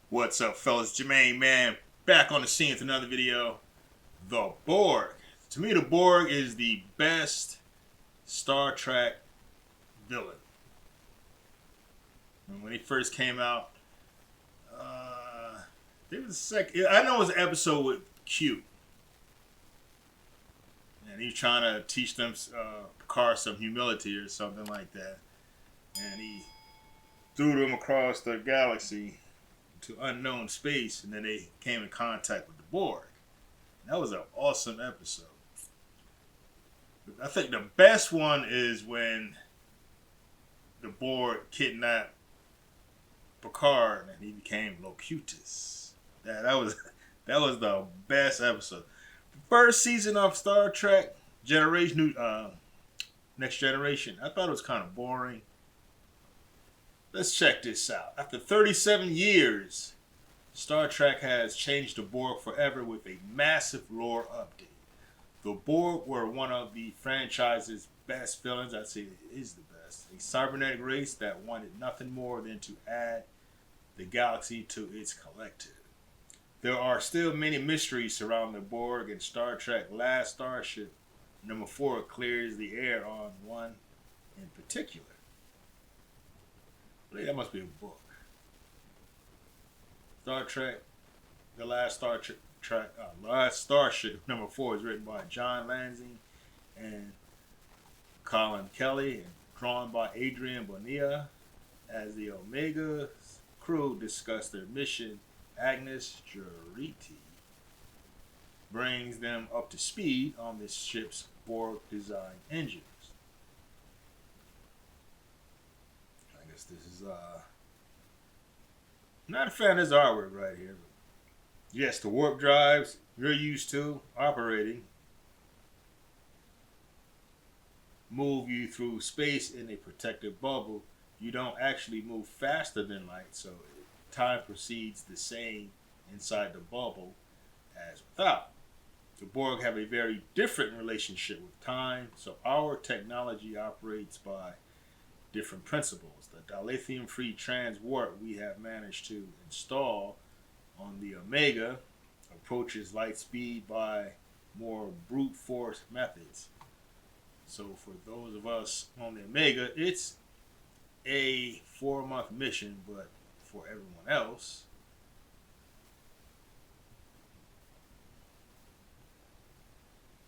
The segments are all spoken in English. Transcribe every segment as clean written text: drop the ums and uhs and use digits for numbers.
What's up, fellas? Jermaine, man, back on the scene with another video. The Borg. To me, the Borg is the best Star Trek villain. And when he first came out, there was a second. I know it was an episode with Q, and he was trying to teach them Picard some humility or something like that, and he threw them across the galaxy to unknown space, and then they came in contact with the Borg. That was an awesome episode. I think the best one is when the Borg kidnapped Picard and he became Locutus. That was the best episode. The first season of Star Trek Next Generation, I thought it was kind of boring. Let's check this out. After 37 years, Star Trek has changed the Borg forever with a massive lore update. The Borg were one of the franchise's best villains. I'd say it is the best. A cybernetic race that wanted nothing more than to add the galaxy to its collective. There are still many mysteries surrounding the Borg, and Star Trek Last Starship number 4 clears the air on one in particular. I believe that must be a book. Star Trek, The Last Last Starship number 4 is written by John Lansing and Colin Kelly and drawn by Adrian Bonilla. As the Omega's crew discuss their mission, Agnes Juriti brings them up to speed on the ship's Borg design engines. I guess this is not a fan of this artwork right here. But yes, the warp drives you're used to operating move you through space in a protective bubble. You don't actually move faster than light, so time proceeds the same inside the bubble as without. The Borg have a very different relationship with time, so our technology operates by different principles. The dilithium-free transwarp we have managed to install on the Omega approaches light speed by more brute force methods. So for those of us on the Omega, it's a 4-month mission, but for everyone else,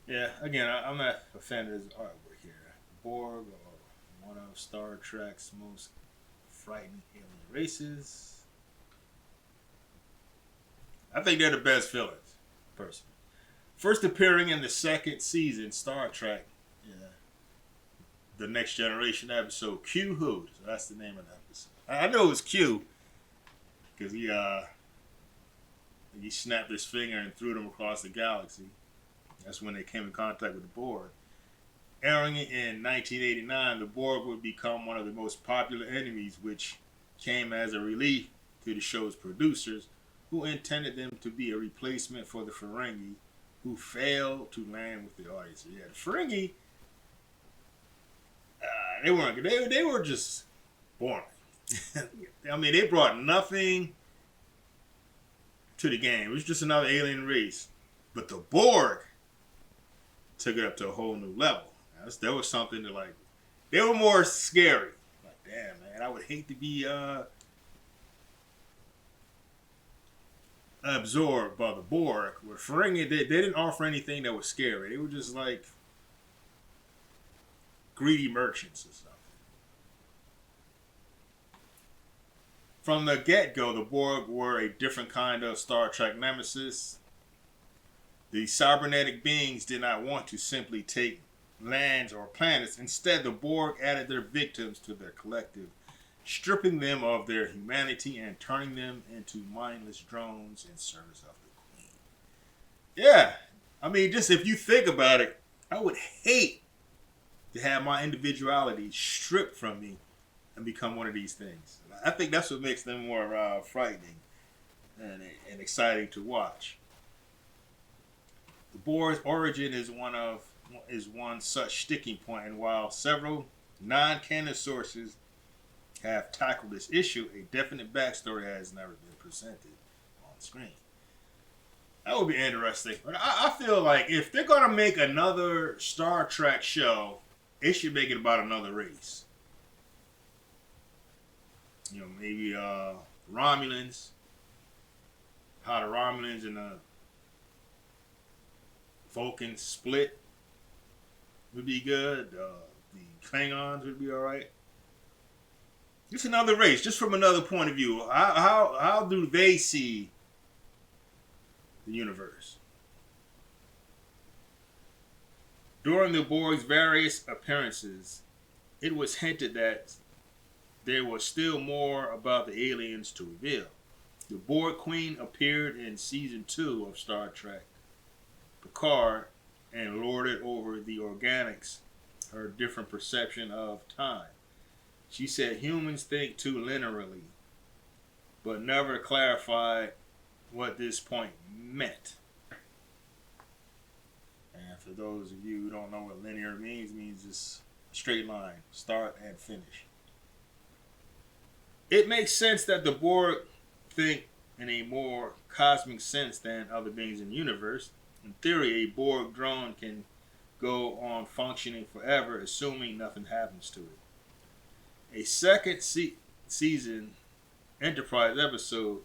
yeah, again, I'm not a fan of this artwork here. Borg are one of Star Trek's most frightening alien races. I think they're the best villains, personally. First appearing in the second season, Star Trek, the Next Generation episode, Q Who. So that's the name of the episode. I know it was Q because he snapped his finger and threw them across the galaxy. That's when they came in contact with the Borg. Airing in 1989, the Borg would become one of the most popular enemies, which came as a relief to the show's producers, who intended them to be a replacement for the Ferengi, who failed to land with the audience. So yeah, the Ferengi, they weren't good. They were just boring. I mean, they brought nothing to the game. It was just another alien race. But the Borg took it up to a whole new level. There was something that, like, they were more scary. Like, damn, man, I would hate to be absorbed by the Borg. With Ferengi, they didn't offer anything that was scary. They were just like greedy merchants or something. From the get-go, the Borg were a different kind of Star Trek nemesis. The cybernetic beings did not want to simply take lands or planets. Instead, the Borg added their victims to their collective, stripping them of their humanity and turning them into mindless drones in service of the Queen. Yeah, I mean, just if you think about it, I would hate to have my individuality stripped from me and become one of these things. I think that's what makes them more frightening and exciting to watch. The Borg's origin is one such sticking point, and while several non-canon sources have tackled this issue, a definite backstory has never been presented on screen. That would be interesting. But I feel like if they're going to make another Star Trek show, they should make it about another race. You know, maybe Romulans. How the Romulans and the Vulcans split would be good. The Klingons would be alright. Just another race, just from another point of view. How do they see the universe? During the Borg's various appearances, it was hinted that there was still more about the aliens to reveal. The Borg Queen appeared in Season 2 of Star Trek Picard and lorded over the organics her different perception of time. She said humans think too linearly, but never clarified what this point meant. And for those of you who don't know what linear means just a straight line, start and finish. It makes sense that the Borg think in a more cosmic sense than other beings in the universe. In theory, a Borg drone can go on functioning forever, assuming nothing happens to it. A second season Enterprise episode,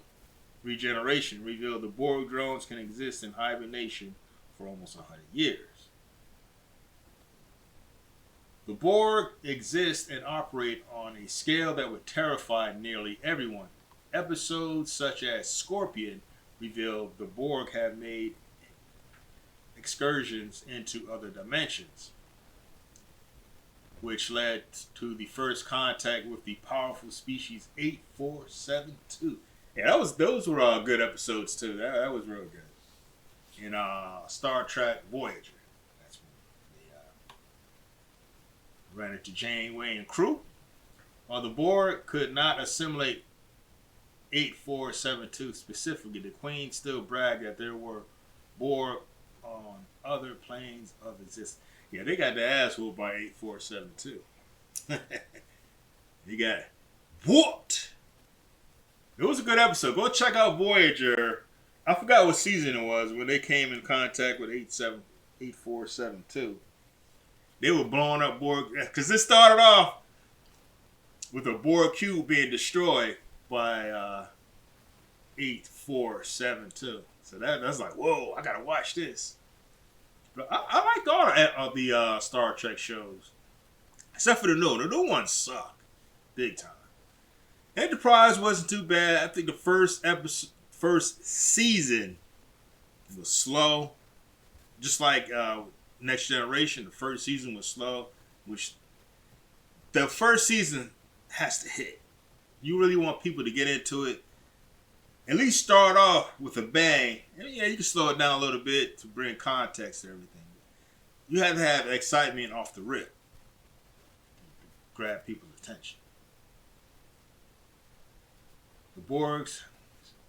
Regeneration, revealed the Borg drones can exist in hibernation for almost 100 years. The Borg exist and operate on a scale that would terrify nearly everyone. Episodes such as Scorpion revealed the Borg have made excursions into other dimensions, which led to the first contact with the powerful species 8472. Yeah, those were good episodes too. That was real good. In Star Trek Voyager, that's when they ran into Janeway and crew. While the Borg could not assimilate 8472 specifically, the Queen still bragged that there were Borg on other planes of existence. Yeah, they got their ass whooped by 8472. You got whooped. It was a good episode. Go check out Voyager. I forgot what season it was when they came in contact with 8472. They were blowing up Borg, because this started off with a Borg cube being destroyed by 8472. So that's like, whoa, I gotta watch this. But I like all of the Star Trek shows, except for the new. The new ones suck, big time. Enterprise wasn't too bad. I think the first season was slow, just like Next Generation. The first season was slow, which the first season has to hit. You really want people to get into it. At least start off with a bang. And yeah, you can slow it down a little bit to bring context to everything. You have to have excitement off the rip to grab people's attention. The Borg's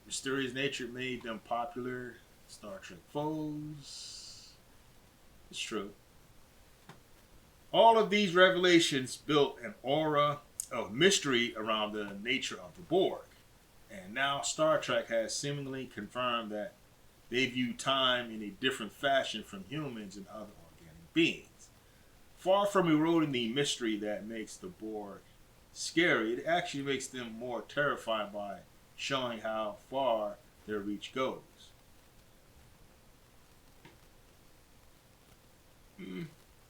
mysterious nature made them popular Star Trek foes. It's true. All of these revelations built an aura of mystery around the nature of the Borg. And now Star Trek has seemingly confirmed that they view time in a different fashion from humans and other organic beings. Far from eroding the mystery that makes the Borg scary, it actually makes them more terrifying by showing how far their reach goes.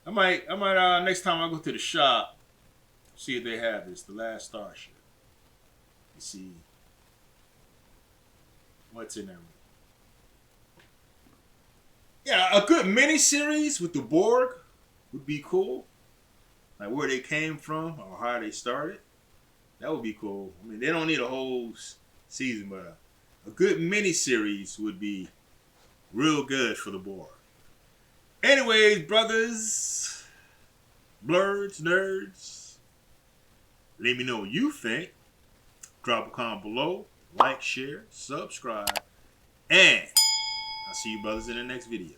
I might next time I go to the shop, see if they have this, The Last Starship. You see what's in there. Yeah, a good mini-series with the Borg would be cool. Like where they came from or how they started. That would be cool. I mean, they don't need a whole season, but a good mini-series would be real good for the Borg. Anyways, brothers, blurs, nerds, let me know what you think. Drop a comment below. Like, share, subscribe, and I'll see you brothers in the next video.